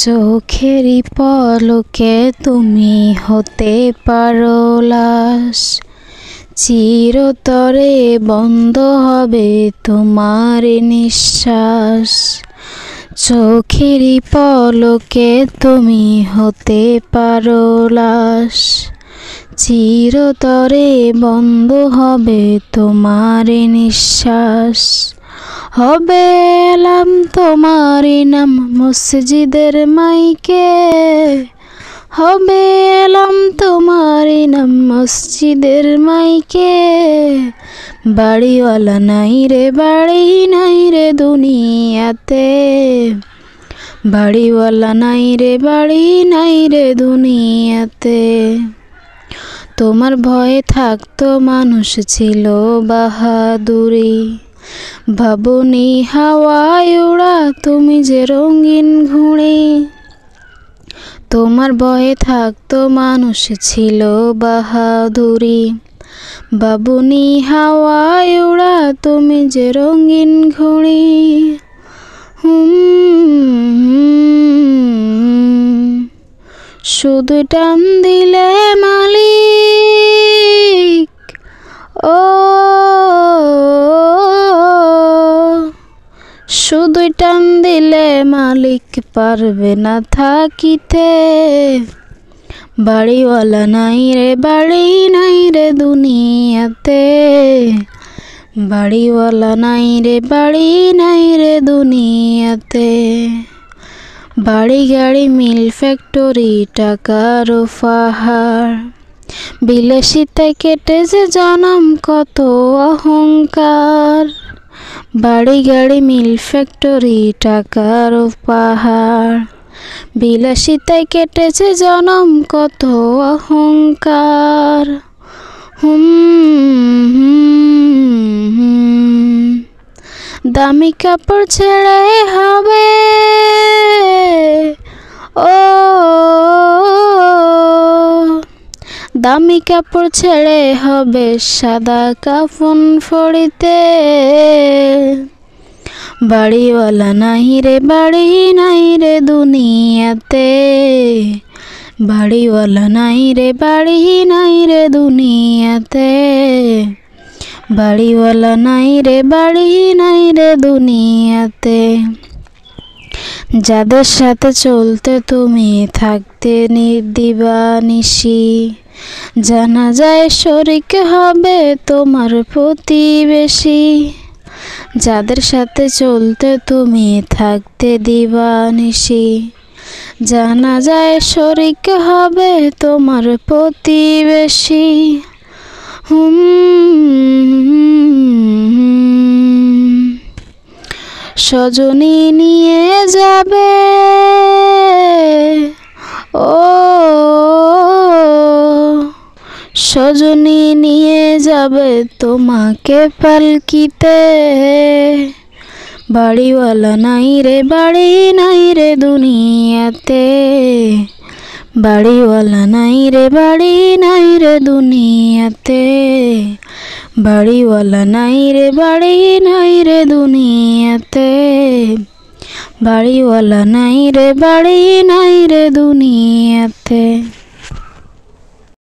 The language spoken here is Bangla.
চোখেরই পলকে তুমি হতে পারো লাশ, চিরতরে বন্ধ হবে তোমার নিঃশ্বাস। চোখেরই পলকে তুমি হতে পারো লাশ, চিরতরে বন্ধ হবে তোমার নিঃশ্বাস। হবে এলাম তোমার নাম মসজিদের মাইকে, হবে এলাম তোমার নাম মসজিদের মাইকে। বাড়িওয়ালা নাই রে বাড়ি নাই রে দুনিয়াতে, বাড়িওয়ালা নাই রে বাড়ি নাই রে দুনিয়াতে। তোমার ভয়ে থাকতো মানুষ ছিল বাহাদুরি, ভাবনি হাওয়ায় ওড়া তুমি যে রঙিন ঘুড়ি। তোমার ভয়ে থাকতো মানুষ ছিল বাহাদুরি, ভাবনি হাওয়ায় ওড়া তুমি যে রঙিন ঘুড়ি। শুধু টান দিলে মালিক, ও শুধু টান দিলে মালিক পারবে না থাকিতে। বাড়িওয়ালা নাই রে বাড়ি নাই রে দুনিয়াতে, বাড়িওয়ালা নাই রে বাড়ি নাই রে দুনিয়াতে। বাড়ি গাড়ি মিল ফ্যাক্টরি টাকার পাহাড়, বিলাসিতায় কেটেছে জনম কত অহংকার। বাড়ি গাড়ি মিল ফ্যাক্টরি টাকার পাহাড়, বিলাসিতায় কেটেছে জনম কত অহংকার। দামি কাপড় ছেড়ে হবে, ও দামি কাপড় ছেড়ে হবে সাদা কাফন পরিতে। বাড়িওয়ালা নাই রে বাড়ি নাই রে দুনিয়াতে, বাড়িওয়ালা নাই রে বাড়ি নাই রে দুনিয়াতে। বাড়িওয়ালা নাই রে বাড়ি নাই রে দুনিয়াতে। যাদের সাথে চলতে তুমি থাকতে নির্দিবানিশি, জানা যায় শরিক হবে তোমার প্রতিবেশী। যাদের সাথে চলতে তুমি থাকতে দিবানিশি, জানা যায় শরিক হবে তোমার প্রতিবেশী। সজনী নিয়ে যাবে, ও সজনী নিয়ে যাবে তোমাকে পালকিতে। বাড়িওয়ালা নাই রে বাড়ি নাই রে দুনিয়াতে, বাড়িওয়ালা নাই রে বাড়ি নাই রে দুনিয়াতে। বাড়িওয়ালা নাই রে বাড়ি নাই রে দুনিয়াতে, বাড়িওয়ালা নাই রে বাড়ি নাই রে দুনিয়াতে।